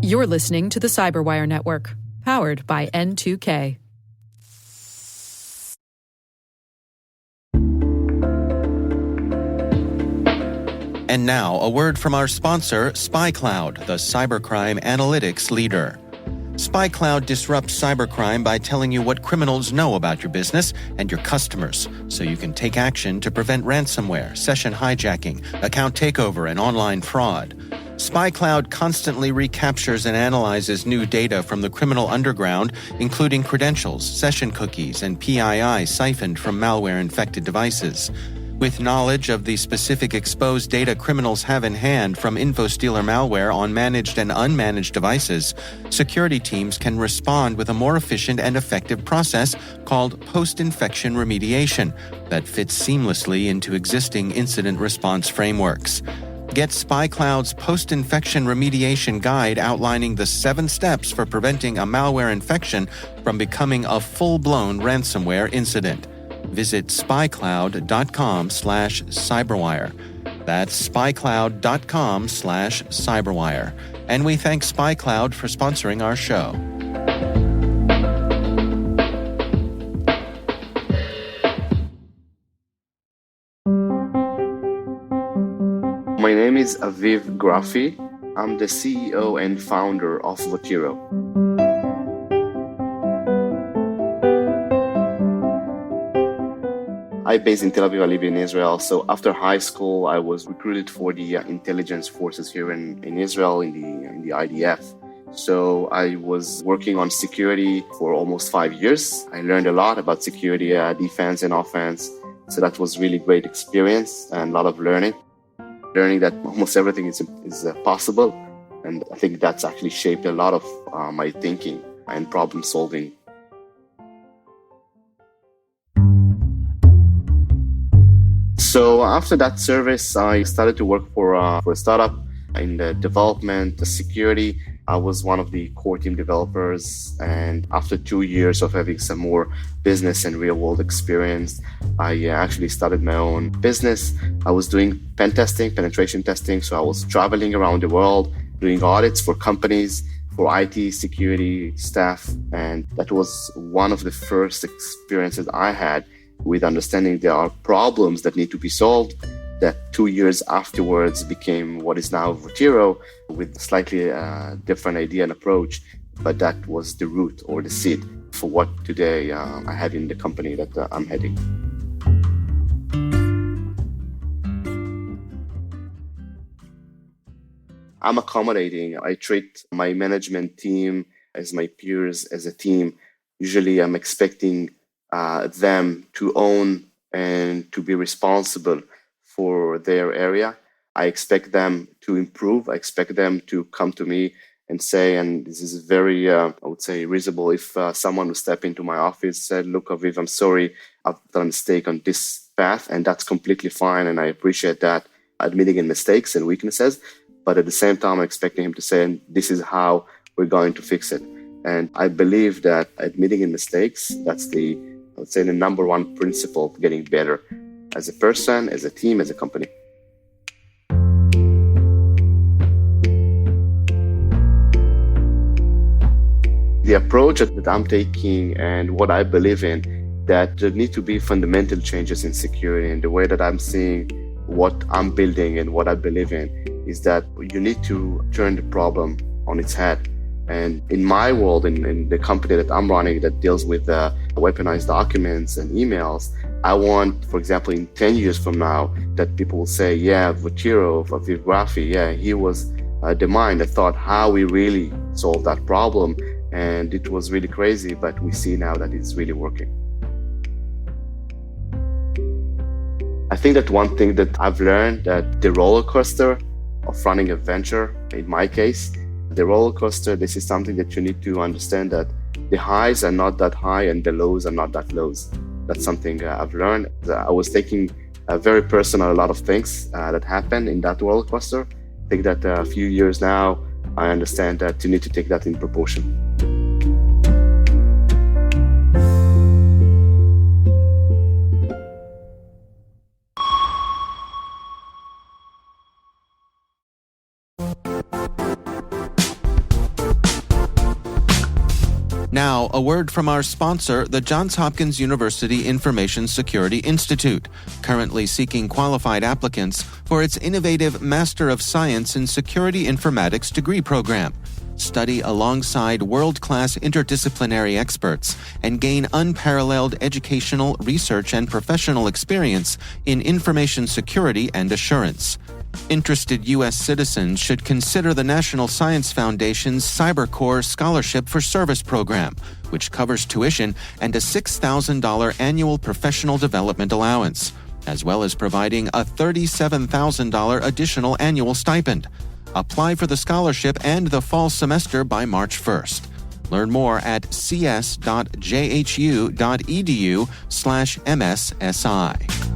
You're listening to the Cyberwire Network, powered by N2K. And now, a word from our sponsor, SpyCloud, the cybercrime analytics leader. SpyCloud disrupts cybercrime by telling you what criminals know about your business and your customers, so you can take action to prevent ransomware, session hijacking, account takeover, and online fraud. SpyCloud constantly recaptures and analyzes new data from the criminal underground, including credentials, session cookies, and PII siphoned from malware-infected devices. With knowledge of the specific exposed data criminals have in hand from InfoStealer malware on managed and unmanaged devices, security teams can respond with a more efficient and effective process called post-infection remediation that fits seamlessly into existing incident response frameworks. Get SpyCloud's post-infection remediation guide outlining the 7 steps for preventing a malware infection from becoming a full-blown ransomware incident. Visit spycloud.com/cyberwire. That's spycloud.com/cyberwire. And we thank SpyCloud for sponsoring our show. My name is Aviv Grafi. I'm the CEO and founder of Votiro. I'm based in Tel Aviv. I live in Israel. So after high school, I was recruited for the intelligence forces here in Israel in the IDF. So I was working on security for almost 5 years. I learned a lot about security, defense and offense. So that was really great experience and a lot of learning that almost everything is possible. And I think that's actually shaped a lot of my thinking and problem solving. So after that service, I started to work for a startup in the development, the security. I was one of the core team developers. And after 2 years of having some more business and real world experience, I actually started my own business. I was doing pen testing, penetration testing. So I was traveling around the world, doing audits for companies, for IT security staff. And that was one of the first experiences I had with understanding there are problems that need to be solved, that 2 years afterwards became what is now Votiro with slightly different idea and approach. But that was the root or the seed for what today I have in the company that I'm heading. I'm accommodating. I treat my management team as my peers, as a team. Usually I'm expecting them to own and to be responsible for their area. I expect them to improve. I expect them to come to me and say, and this is very, I would say, reasonable, if someone would step into my office and said, look, Aviv, I'm sorry, I've done a mistake on this path, and that's completely fine, and I appreciate that, admitting in mistakes and weaknesses. But at the same time, I'm expecting him to say, and this is how we're going to fix it. And I believe that admitting in mistakes, that's the number one principle of getting better as a person, as a team, as a company. The approach that I'm taking and what I believe in, that there need to be fundamental changes in security. And the way that I'm seeing what I'm building and what I believe in is that you need to turn the problem on its head. And in my world, in the company that I'm running that deals with weaponized documents and emails, I want, for example, in 10 years from now, that people will say, yeah, Votiro, Aviv Grafi, yeah, he was the mind that thought how we really solved that problem. And it was really crazy, but we see now that it's really working. I think that one thing that I've learned, that the roller coaster of running a venture, in my case, the roller coaster, this is something that you need to understand, that the highs are not that high and the lows are not that lows. That's something I've learned. I was taking very personal a lot of things that happened in that roller coaster. I think that a few years now, I understand that you need to take that in proportion. Now, a word from our sponsor, the Johns Hopkins University Information Security Institute, currently seeking qualified applicants for its innovative Master of Science in Security Informatics degree program. Study alongside world-class interdisciplinary experts and gain unparalleled educational, research, and professional experience in information security and assurance. Interested U.S. citizens should consider the National Science Foundation's CyberCore Scholarship for Service program, which covers tuition and a $6,000 annual professional development allowance, as well as providing a $37,000 additional annual stipend. Apply for the scholarship and the fall semester by March 1st. Learn more at cs.jhu.edu/MSSI.